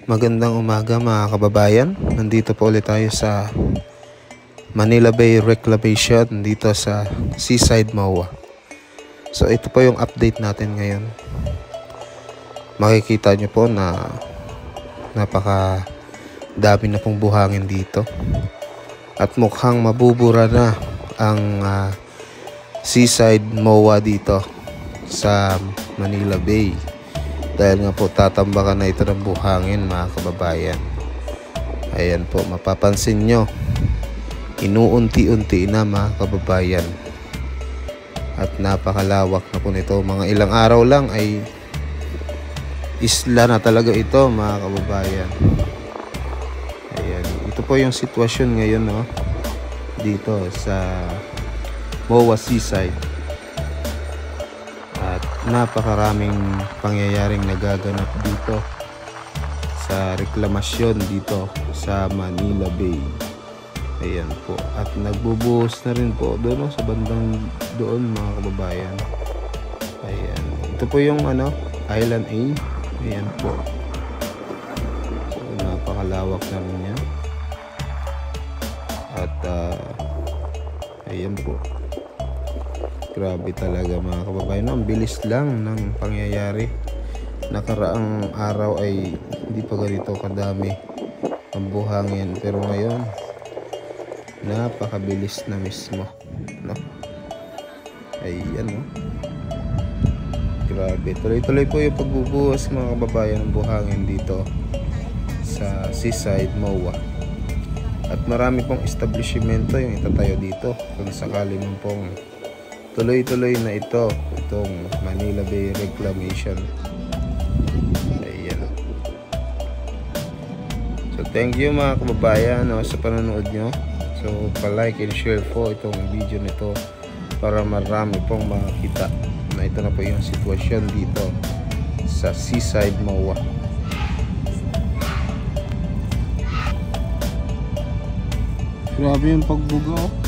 Magandang umaga mga kababayan. Nandito po ulit tayo sa Manila Bay Reclamation dito sa Seaside MOA. So ito po yung update natin ngayon. Makikita nyo po na napaka dami na pong buhangin dito. At mukhang mabubura na ang Seaside MOA dito sa Manila Bay. Dahil nga po tatambakan na ito ng buhangin mga kababayan. Ayan po, mapapansin nyo, inuunti-unti na mga kababayan. At napakalawak na po nito. Mga ilang araw lang ay isla na talaga ito mga kababayan. Ayan, ito po yung sitwasyon ngayon, no? Dito sa MOA Seaside. At napakaraming pangyayaring nagaganap dito sa reklamasyon dito sa Manila Bay. Ayan po. At nagbubuhos na rin po doon, sa bandang doon mga kababayan. Ayan. Ito po yung Island A. Ayan po. So napakalawak na rin yan. At ayan po. Grabe talaga mga kababayan. Ang bilis lang ng pangyayari. Nakaraang araw ay hindi pa ganito kadami ang buhangin. Pero ngayon, napakabilis na mismo. No? Ayan, no? Grabe. Tuloy-tuloy po yung pagbubuhos mga kababayan ng buhangin dito sa Seaside MOA. At marami pong establishmento yung itatayo dito kung sakali mo pong tuloy-tuloy na itong Manila Bay Reclamation. Ayan. So thank you mga kababayan sa panonood nyo. So pa-like and share po itong video nito para marami pong makakita na ito na po yung sitwasyon dito sa Seaside MOA. Grabe yung pagbuga,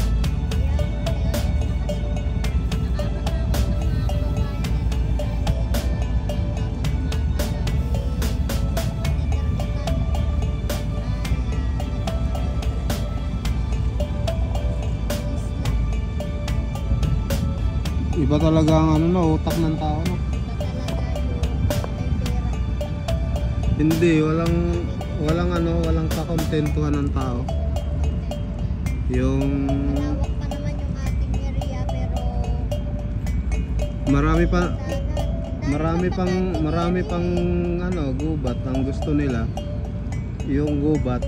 Iba talaga ang utak ng tao, no? Hindi, walang kakontentuhan ng tao. Yung pa naman yung ating area, pero marami pang gubat. Ang gusto nila yung gubat,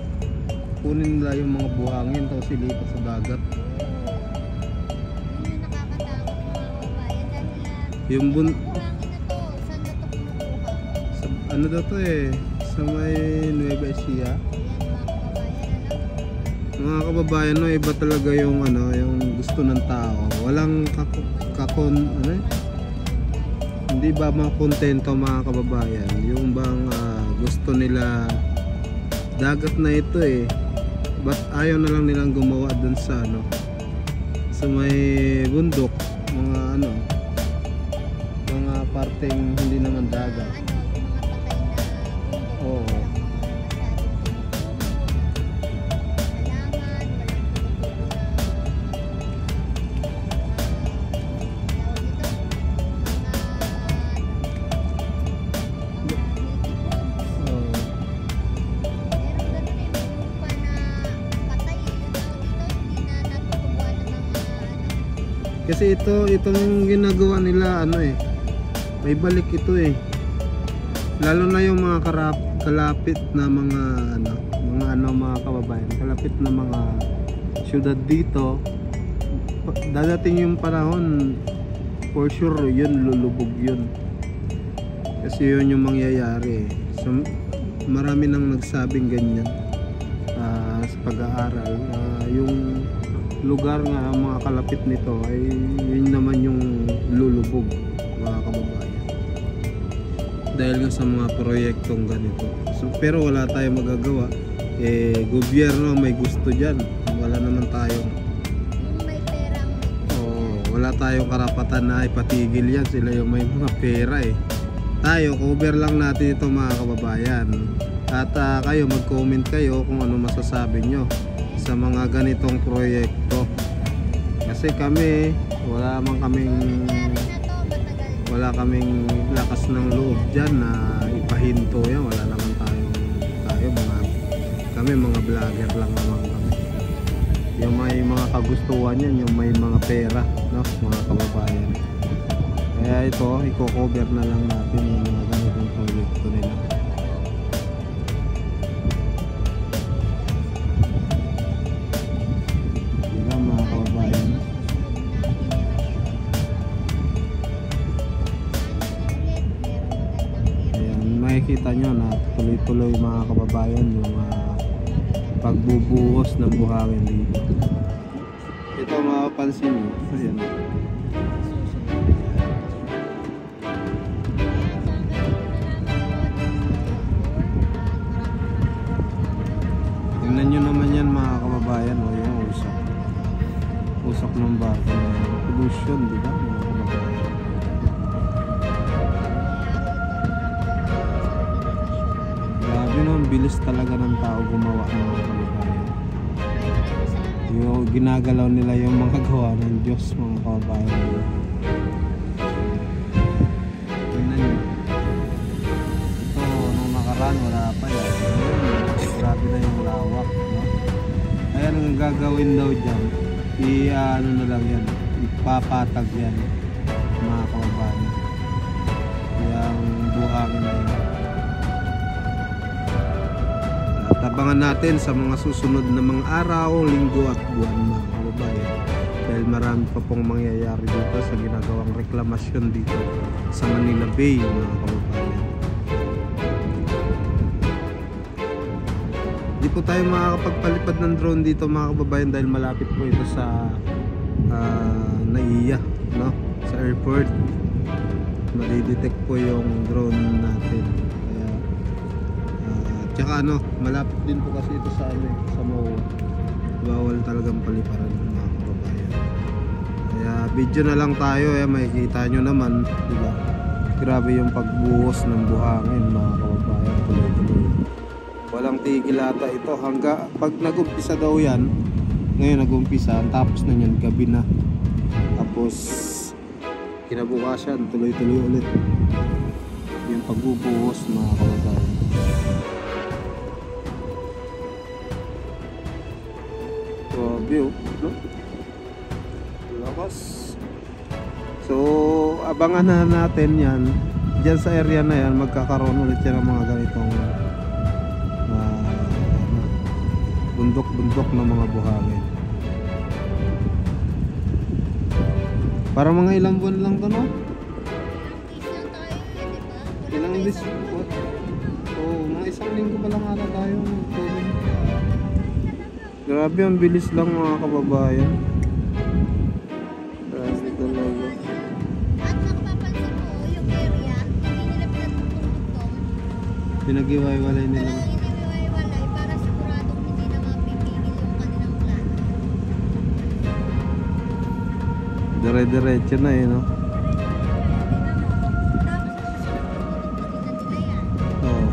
kunin nila yung mga buhangin tapos ilipat sa dagat. Yung buhangin na to, saan na to kumukuha? Daw to sa may Nueva Ecija. Mga kababayan, iba talaga yung yung gusto ng tao. Walang hindi ba makontento mga kababayan? Yung bang gusto nila dagat na ito Ba't ayaw na lang nilang gumawa dun sa sa may bundok, mga mga parteng hindi naman dagat. Oo. Kasi itong ginagawa nila may balik ito lalo na yung mga kalapit na mga kababayan, kalapit na mga syudad dito. Dadating yung panahon, for sure yun, lulubog yun, kasi yun yung mangyayari. So marami nang nagsabing ganyan sa pag-aaral, yung lugar nga mga kalapit nito ay yun naman yung lulubog mga kababayan, dahil nga sa mga proyektong ganito. So, pero wala tayong magagawa, gobyerno may gusto dyan, wala naman tayong may perang wala tayong karapatan na ipatigil yan, sila yung may mga pera Tayo, cover lang natin ito mga kababayan. At kayo mag-comment kayo kung ano masasabi nyo sa mga ganitong proyekto. Kasi kami wala kaming lakas ng loob dyan na ipahinto yan. Wala naman kami mga vlogger lang naman kami. Yung may mga kagustuhan yan, yung may mga pera, no, mga kababayan. Kaya ito, i-cover na lang natin yung mga ganitong proyekto nila. Diba mga kababayan? Ayan, makikita nyo na tuloy-tuloy mga kababayan yung pagbubuhos ng buhangin dito. Ito mapapansin nyo. Ayan. Tingnan nyo naman yan mga kababayan, o yung usok ng barko, pollution, di ba mga kababayan? Grabe no, ang bilis talaga ng tao gumawa mga kababayan. Yung ginagalaw nila yung mga gawa ng Diyos mga kababayan. Tingnan nyo. Ito nung nakaraan wala pa yan. Grabe na yung lawak, no? Ayan ang gagawin daw dyan, ano na lang yan, ipapatag yan mga kababayan. Yung buhangin na yan. At abangan natin sa mga susunod na mga araw, linggo at buwan mga kababayan, dahil marami pa pong mangyayari dito sa ginagawang reklamasyon dito sa Manila Bay mga kababayan. Di po tayo makakapagpalipad ng drone dito mga kababayan dahil malapit po ito sa NAIA, no? Sa airport. Madidetect po yung drone natin. Kaya tsaka malapit din po kasi ito sa sa MOA. Bawal talagang paliparan mga kababayan. Kaya video na lang tayo, makikita nyo naman, di ba? Grabe yung pagbuhos ng buhangin mga kababayan, tuloy-tuloy. Walang tigil ata ito hangga pag nag-umpisa daw yan. Ngayon nag-umpisa, tapos na yan gabi na. Tapos kinabukasan tuloy-tuloy ulit yung pagbubuhos mga kababayan. Grabe no? Lakas. So abangan na natin yan. Diyan sa area na yan magkakaroon ulit yan ng mga ganitong bundok-bundok ng mga buhangin. Para mga ilang buwan lang to, no? Ilang days? Mga isang linggo pa lang ata tayo. Grabe, ang bilis lang mga kababayan. Grabe talaga. At napapansin mo, yung area, hindi nila pinatutulog. Pinag-iwalay nila. Para siguradong hindi na mapipigil yung kanilang plan. Dire-diretso na no? Oo.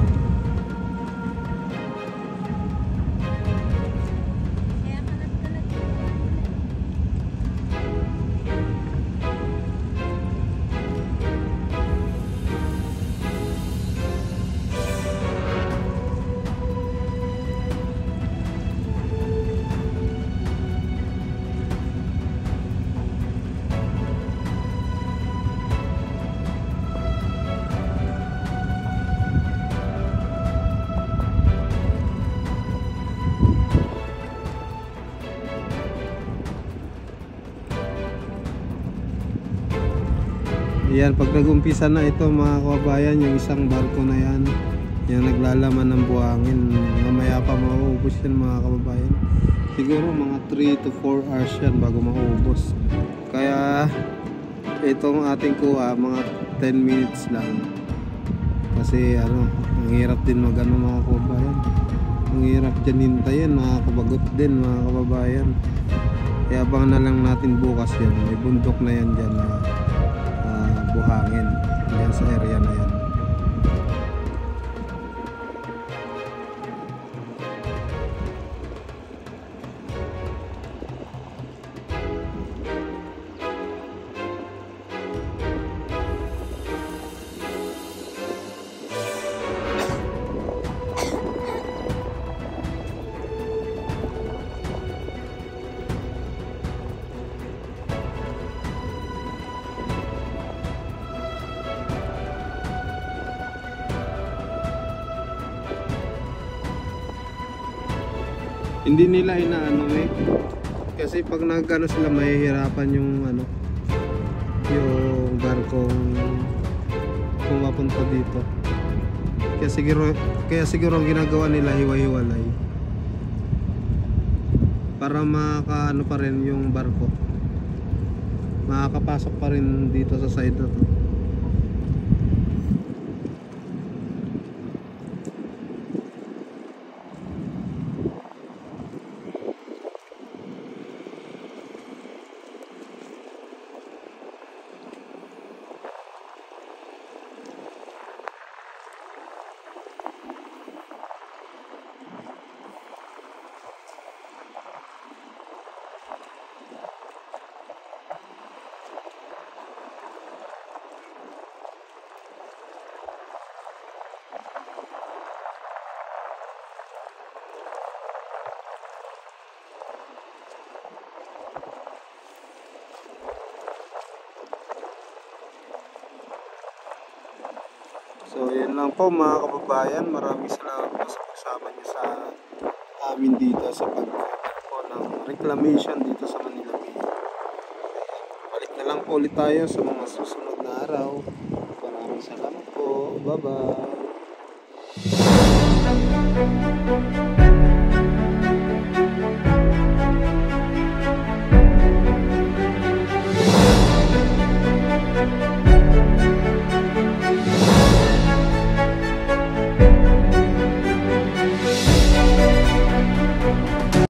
Yan, pag nag-umpisa na ito mga kababayan, yung isang barko na yan, yung naglalaman ng buhangin, mamaya pa mauubos yan mga kababayan. Siguro mga 3 to 4 hours yan bago maubos. Kaya itong ating kuha mga 10 minutes lang. Kasi ang hirap din mga kababayan. Ang hirap dyan hintayin, mga kabagot din mga kababayan. Kaya abangan na lang natin bukas yan. May bundok na yan dyan na buhangin dyan sa area na yan. Hindi nila inaano eh. Kasi pag nagano sila mahihirapan yung ano, yung barkong pumapunta dito. Kaya siguro ang ginagawa nila hiwa-hiwalay. Para makaano pa rin yung barko. Makakapasok pa rin dito sa side na to. So yun lang po mga kababayan, maraming salamat po sa pagsama niyo sa amin dito sa pagpo ng reclamation dito sa Manila Bay. Balik na lang po ulit tayo sa mga susunod na araw. Maraming salamat po. Bye bye.